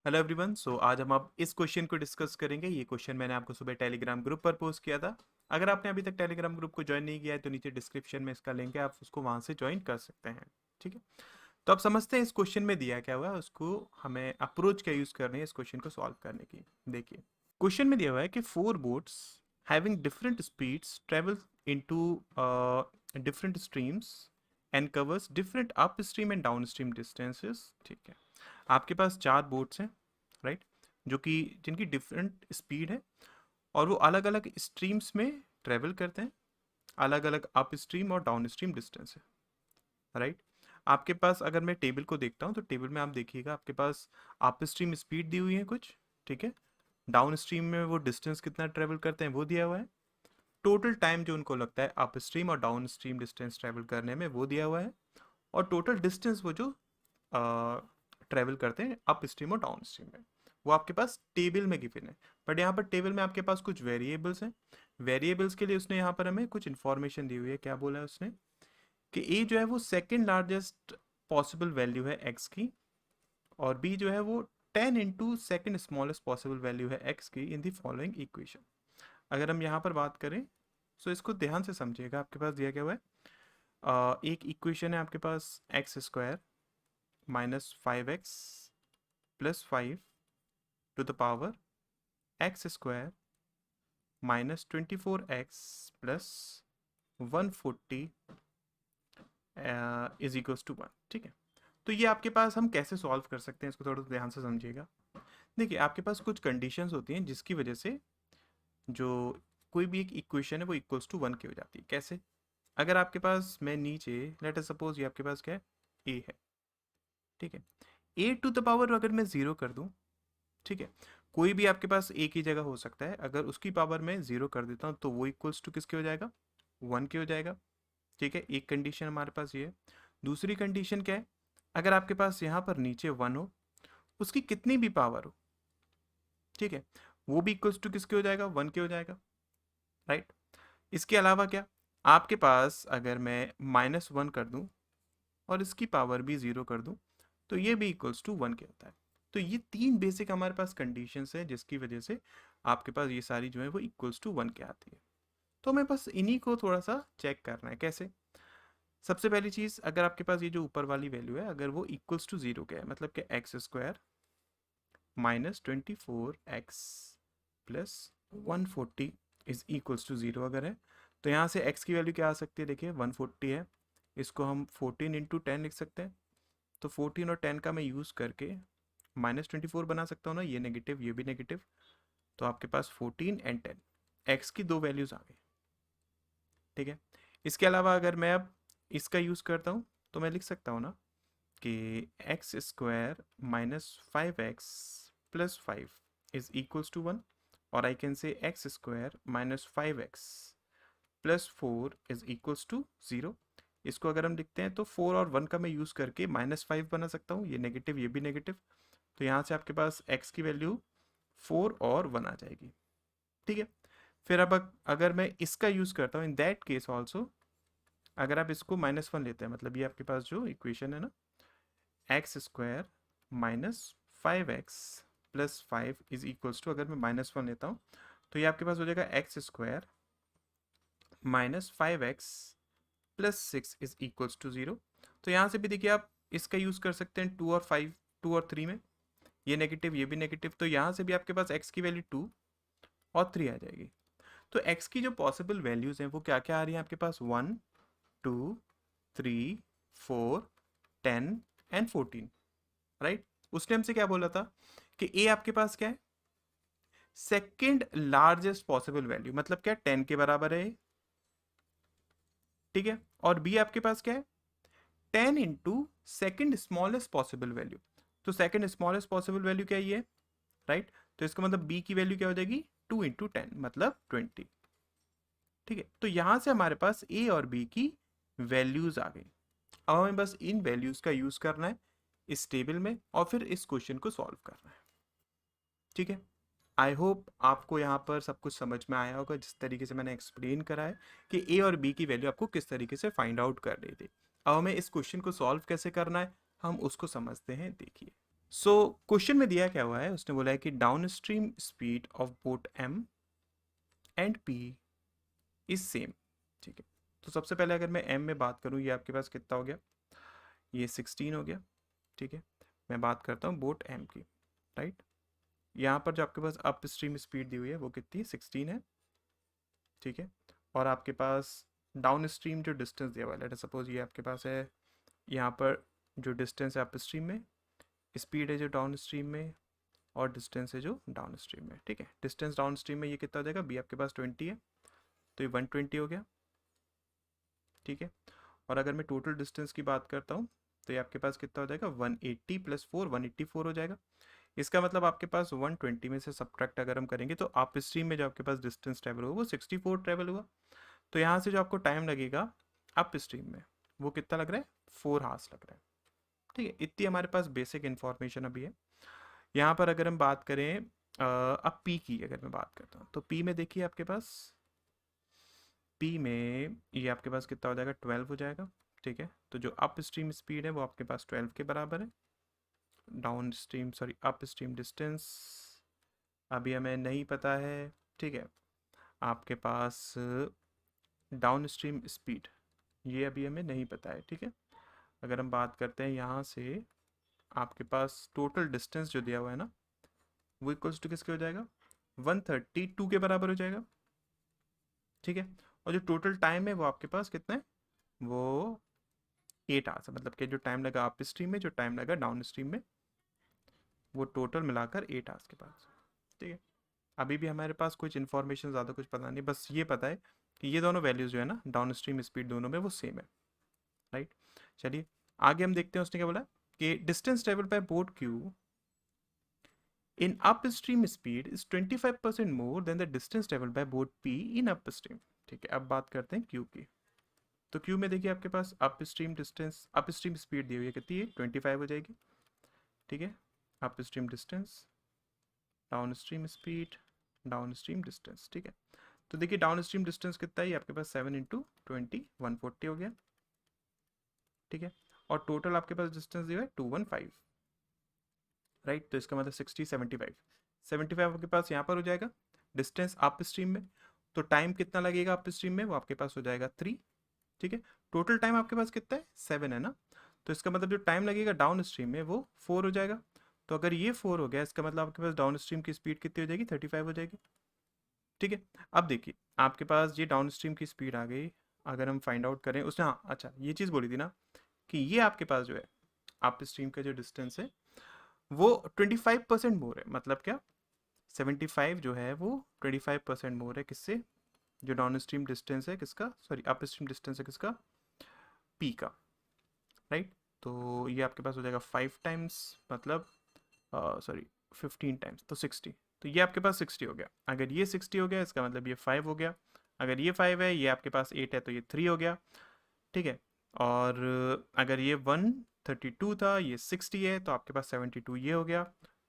Hello everyone. आज हम अब इस क्वेश्चन को डिस्कस करेंगे। ये क्वेश्चन मैंने आपको सुबह टेलीग्राम ग्रुप पर पोस्ट किया था। अगर आपने अभी तक टेलीग्राम ग्रुप को ज्वाइन नहीं किया है तो नीचे डिस्क्रिप्शन में इसका लिंक है, आप उसको वहां से ज्वाइन कर सकते हैं। ठीक है, तो अब समझते हैं इस क्वेश्चन में दिया क्या हुआ है, उसको हमें अप्रोच क्या यूज करनी है इस क्वेश्चन को सॉल्व करने की। देखिए, क्वेश्चन में दिया हुआ है कि 4 boats having different speeds travel into different streams and covers different up stream and down stream distances. ठीक है, आपके पास 4 बोट्स हैं, राइट, जो कि जिनकी डिफरेंट स्पीड है और वो अलग अलग स्ट्रीम्स में ट्रेवल करते हैं, अलग अलग अप स्ट्रीम और डाउन स्ट्रीम डिस्टेंस है, राइट। आपके पास अगर मैं टेबल को देखता हूँ तो टेबल में आप देखिएगा आपके पास अप स्ट्रीम स्पीड दी हुई है कुछ, ठीक है, डाउन स्ट्रीम में वो डिस्टेंस कितना ट्रेवल करते हैं वो दिया हुआ है, टोटल टाइम जो उनको लगता है अप स्ट्रीम और डाउन स्ट्रीम डिस्टेंस ट्रेवल करने में वो दिया हुआ है, और टोटल डिस्टेंस वो जो ट्रेवल करते हैं अप स्ट्रीम और डाउन स्ट्रीम में, वो आपके पास टेबल में गिवन है। बट यहाँ पर टेबल में आपके पास कुछ वेरिएबल्स हैं। वेरिएबल्स के लिए उसने यहाँ पर हमें कुछ इन्फॉर्मेशन दी हुई है। क्या बोला है उसने कि ए जो है वो सेकेंड लार्जेस्ट पॉसिबल वैल्यू है एक्स की, और बी जो है वो 10 × सेकेंड स्मॉलेस्ट पॉसिबल वैल्यू है एक्स की इन दी फॉलोइंग इक्वेशन। अगर हम यहाँ पर बात करें तो इसको ध्यान से समझिएगा। आपके पास दिया क्या हुआ है, एक इक्वेशन है आपके पास x² -5x + 5 to the power x² -24x + 140 is equals to 1। ठीक है, तो ये आपके पास हम कैसे सॉल्व कर सकते हैं, इसको थोड़ा ध्यान से समझिएगा। देखिए, आपके पास कुछ कंडीशंस होती हैं जिसकी वजह से जो कोई भी एक इक्वेशन है वो इक्वल्स टू 1 की हो जाती है। कैसे? अगर आपके पास मैं नीचे लेट अस सपोज ये आपके पास क्या है, ए है, ठीक है, ए टू द पावर अगर मैं 0 कर दूं, ठीक है, कोई भी आपके पास ए की जगह हो सकता है, अगर उसकी पावर में 0 कर देता हूँ तो वो इक्वल्स टू किसके हो जाएगा, 1 के हो जाएगा। ठीक है, एक कंडीशन हमारे पास ये है। दूसरी कंडीशन क्या है, अगर आपके पास यहाँ पर नीचे 1 हो, उसकी कितनी भी पावर हो, ठीक है, वो भी इक्वल्स टू किसके हो जाएगा, 1 के हो जाएगा, राइट। इसके अलावा क्या, आपके पास अगर मैं -1 कर दूं और इसकी पावर भी 0 कर दूं तो ये भी इक्वल्स टू 1 के होता है। तो ये 3 बेसिक हमारे पास कंडीशंस है जिसकी वजह से आपके पास ये सारी जो है वो इक्वल्स टू 1 के आती है। तो हमें बस इन्हीं को थोड़ा सा चेक करना है। कैसे? सबसे पहली चीज़, अगर आपके पास ये जो ऊपर वाली वैल्यू है अगर वो इक्वल्स टू 0 के है, मतलब कि x² -24x + 140 is equals to 0 अगर है, तो यहाँ से x की वैल्यू क्या आ सकती है, देखिए 140 है, इसको हम 14 × 10 लिख सकते हैं। तो 14 और 10 का मैं यूज़ करके -24 बना सकता हूँ ना, ये नेगेटिव ये भी नेगेटिव, तो आपके पास 14 एंड 10, एक्स की दो वैल्यूज़ आ गई। ठीक है, इसके अलावा अगर मैं अब इसका यूज़ करता हूँ तो मैं लिख सकता हूँ ना कि x² -5x + 5 is equals to 1, और I can say x² -5x + 4 is equals to 0। इसको अगर हम लिखते हैं तो 4 और 1 का मैं यूज़ करके -5 बना सकता हूँ, ये नेगेटिव ये भी नेगेटिव, तो यहाँ से आपके पास x की वैल्यू 4 और 1 आ जाएगी। ठीक है, फिर अब अगर मैं इसका यूज़ करता हूँ इन दैट केस ऑल्सो, अगर आप इसको -1 लेते हैं, मतलब ये आपके पास जो इक्वेशन है ना, x² -5x + 5 is equals to, अगर मैं -1 लेता हूँ तो ये आपके पास हो जाएगा x² -5x + 6 is equals to 0। तो यहाँ से भी देखिए आप इसका यूज़ कर सकते हैं 2 और 5, 2 और 3 में, ये नेगेटिव ये भी नेगेटिव, तो यहाँ से भी आपके पास x की वैल्यू 2 और 3 आ जाएगी। तो x की जो पॉसिबल वैल्यूज़ हैं वो क्या क्या आ रही हैं आपके पास, 1 2 3 4 10 एंड 14, राइट। उसने हमसे क्या बोला था कि a आपके पास क्या है, सेकेंड लार्जेस्ट पॉसिबल वैल्यू, मतलब क्या 10 के बराबर है, ठीक है, और b आपके पास क्या है, 10 × सेकेंड स्मॉलेस्ट पॉसिबल वैल्यू। तो सेकेंड स्मॉलेस्ट पॉसिबल वैल्यू क्या है, ये, राइट। तो इसका मतलब b की वैल्यू क्या हो जाएगी, 2 × 10 मतलब 20। ठीक है, तो यहां से हमारे पास a और b की वैल्यूज आ गई। अब हमें बस इन वैल्यूज का यूज करना है इस टेबल में और फिर इस क्वेश्चन को सॉल्व करना है। ठीक है, आई होप आपको यहाँ पर सब कुछ समझ में आया होगा, जिस तरीके से मैंने एक्सप्लेन करा है कि ए और बी की वैल्यू आपको किस तरीके से फाइंड आउट कर रही थी। अब हमें इस क्वेश्चन को सॉल्व कैसे करना है हम उसको समझते हैं। देखिए, सो क्वेश्चन में दिया क्या हुआ है, उसने बोला है कि downstream speed of boat M and P is same. ठीक है, तो सबसे पहले अगर मैं एम में बात करूँ, ये आपके पास कितना हो गया, ये 16 हो गया। ठीक है, मैं बात करता हूँ बोट एम की, राइट। यहाँ पर जो आपके पास अप स्ट्रीम स्पीड दी हुई है वो कितनी है, 16 है। ठीक है, और आपके पास डाउन स्ट्रीम जो डिस्टेंस दिया हुआ है, लेट अस सपोज ये आपके पास है, यहाँ पर जो डिस्टेंस है अप स्ट्रीम में, स्पीड है जो डाउन स्ट्रीम में, और डिस्टेंस है जो डाउन स्ट्रीम में। ठीक है, डिस्टेंस डाउन स्ट्रीम में ये कितना हो जाएगा, बी आपके पास 20 है, तो ये 120 हो गया। ठीक है, और अगर मैं टोटल डिस्टेंस की बात करता हूँ तो ये आपके पास कितना हो जाएगा, 180 प्लस 4 184 हो जाएगा। इसका मतलब आपके पास 120 में से सब्ट्रैक्ट अगर हम करेंगे तो अप स्ट्रीम में जो आपके पास डिस्टेंस ट्रेवल हुआ वो 64 ट्रेवल हुआ। तो यहाँ से जो आपको टाइम लगेगा अप स्ट्रीम में वो कितना लग रहा है, 4 हार्स लग रहा है। ठीक है, इतनी हमारे पास बेसिक इन्फॉर्मेशन अभी है। यहाँ पर अगर हम बात करें अब पी की अगर मैं बात करता हूँ, तो पी में देखिए आपके पास, पी में ये आपके पास कितना हो जाएगा, 12 हो जाएगा। ठीक है, तो जो अप स्ट्रीम स्पीड है वो आपके पास 12 के बराबर है। Down stream sorry up stream distance अभी हमें नहीं पता है। ठीक है, आपके पास डाउन स्ट्रीम स्पीड ये अभी हमें नहीं पता है। ठीक है, अगर हम बात करते हैं यहाँ से, आपके पास टोटल डिस्टेंस जो दिया हुआ है ना वो इक्वल्स टू किसके हो जाएगा, 132 के बराबर हो जाएगा। ठीक है, और जो टोटल टाइम है वो आपके पास कितना है, वो 8 आवर्स है। मतलब कि जो टाइम लगा अप स्ट्रीम में, जो टाइम लगा डाउन स्ट्रीम में, वो टोटल मिलाकर 8 आवर्स के पास। ठीक है, अभी भी हमारे पास कुछ इन्फॉर्मेशन ज़्यादा कुछ पता नहीं, बस ये पता है कि ये दोनों वैल्यूज जो है ना डाउन स्ट्रीम स्पीड दोनों में वो सेम है, राइट। चलिए आगे हम देखते हैं उसने क्या बोला, कि distance travel by boat Q in upstream speed is 25% more than the distance traveled by boat P in upstream। ठीक है, अब बात करते हैं Q की। तो Q में देखिए आपके पास अपस्ट्रीम डिस्टेंस, अपस्ट्रीम स्पीड दी हुई है कितनी है, 25 हो जाएगी। ठीक है, upstream distance, downstream speed, downstream distance. ठीक है, तो देखिए डाउनस्ट्रीम डिस्टेंस कितना है, आपके पास 7 इंटू 20 140 हो गया। ठीक है, और टोटल आपके पास डिस्टेंस दिया है 215, राइट। तो इसका मतलब 60 75 75 आपके पास यहाँ पर हो जाएगा डिस्टेंस अप स्ट्रीम में। तो टाइम कितना लगेगा अप स्ट्रीम में, वो आपके पास हो जाएगा 3। ठीक है, टोटल टाइम आपके पास कितना है, 7 है ना। तो इसका मतलब जो टाइम लगेगा डाउन स्ट्रीम में वो 4 हो जाएगा। तो अगर ये 4 हो गया, इसका मतलब आपके पास डाउन स्ट्रीम की स्पीड कितनी हो जाएगी, 35 हो जाएगी। ठीक है, अब देखिए आपके पास ये डाउन स्ट्रीम की स्पीड आ गई। अगर हम फाइंड आउट करें, उसने हाँ अच्छा ये चीज़ बोली थी ना कि ये आपके पास जो है अप स्ट्रीम का जो डिस्टेंस है वो 25% मोर है। मतलब क्या, 75 जो है वो 25% मोर है किससे, जो डाउन स्ट्रीम डिस्टेंस है किसका, सॉरी अप स्ट्रीम डिस्टेंस है किसका, पी का, राइट। तो ये आपके पास हो जाएगा 5 टाइम्स, मतलब सॉरी 15 टाइम्स, तो 60। तो ये आपके पास 60 हो गया। अगर ये 60 हो गया इसका मतलब ये 5 हो गया। अगर ये 5 है, ये आपके पास 8 है, तो ये 3 हो गया। ठीक है, और अगर ये 132 था, ये 60 है, तो आपके पास 72 ये हो गया।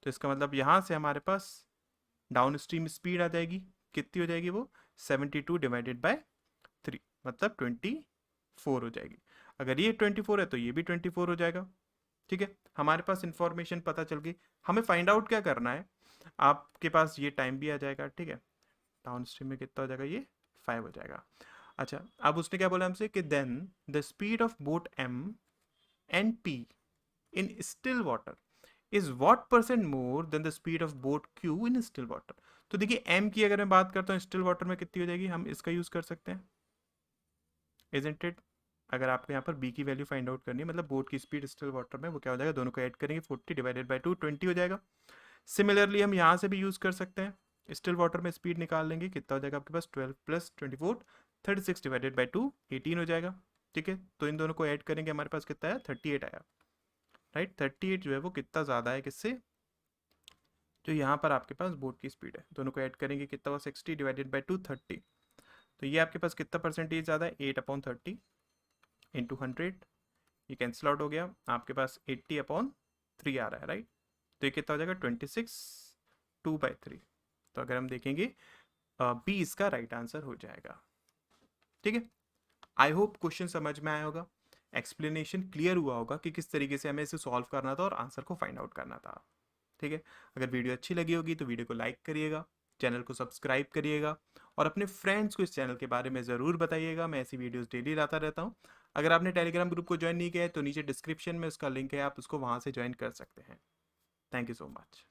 तो इसका मतलब यहाँ से हमारे पास डाउन स्ट्रीम स्पीड आ जाएगी, कितनी हो जाएगी वो, 72 डिवाइडेड बाय 3, मतलब 24 हो जाएगी। अगर ये 24 है तो ये भी 24 हो जाएगा। ठीक है, हमारे पास इंफॉर्मेशन पता चल गई। हमें फाइंड आउट क्या करना है, आपके पास ये टाइम भी आ जाएगा। ठीक है, डाउन स्ट्रीम में कितना हो जाएगा, ये 5 हो जाएगा। अच्छा, अब उसने क्या बोला हमसे कि then the speed of boat M and P in still water is what percent more than the speed of boat Q in still water. तो देखिए एम की अगर मैं बात करता हूँ स्टिल वाटर में कितनी हो जाएगी, हम इसका यूज कर सकते हैं, इजंट इट। अगर आपको यहाँ पर बी की वैल्यू फाइंड आउट करनी है, मतलब बोट की स्पीड स्टिल वाटर में, वो क्या हो जाएगा, दोनों को ऐड करेंगे, 40 डिवाइडेड बाई 2 20 हो जाएगा। सिमिलरली हम यहाँ से भी यूज कर सकते हैं, स्टिल वाटर में स्पीड निकाल लेंगे, कितना हो जाएगा आपके पास, 12 प्लस 24 36 डिवाइडेड बाई 2 18 हो जाएगा। ठीक है, तो इन दोनों को ऐड करेंगे, हमारे पास कितना आया, 38 आया, राइट। 38 जो है वो कितना ज़्यादा है किससे, जो यहाँ पर आपके पास बोट की स्पीड है। दोनों को ऐड करेंगे, कितना हुआ, 60 डिवाइडेड बाई 2 30। तो ये आपके पास कितना परसेंटेज ज़्यादा है, 8/30 इंटू 100, ये कैंसिल आउट हो गया, आपके पास 80/3 आ रहा है, राइट। तो ये कितना हो जाएगा, 26 2/3। तो अगर हम देखेंगे बी इसका राइट आंसर हो जाएगा। ठीक है, आई होप क्वेश्चन समझ में आया होगा। एक्सप्लेनेशन क्लियर हुआ होगा कि किस तरीके से हमें इसे सॉल्व करना था और आंसर को फाइंड आउट करना था। ठीक है, अगर वीडियो अच्छी लगी होगी तो वीडियो को लाइक करिएगा, चैनल को सब्सक्राइब करिएगा और अपने फ्रेंड्स को इस चैनल के बारे में ज़रूर बताइएगा। मैं ऐसी वीडियोस डेली लाता रहता हूँ। अगर आपने टेलीग्राम ग्रुप को ज्वाइन नहीं किया है तो नीचे डिस्क्रिप्शन में उसका लिंक है, आप उसको वहाँ से ज्वाइन कर सकते हैं। Thank you so much.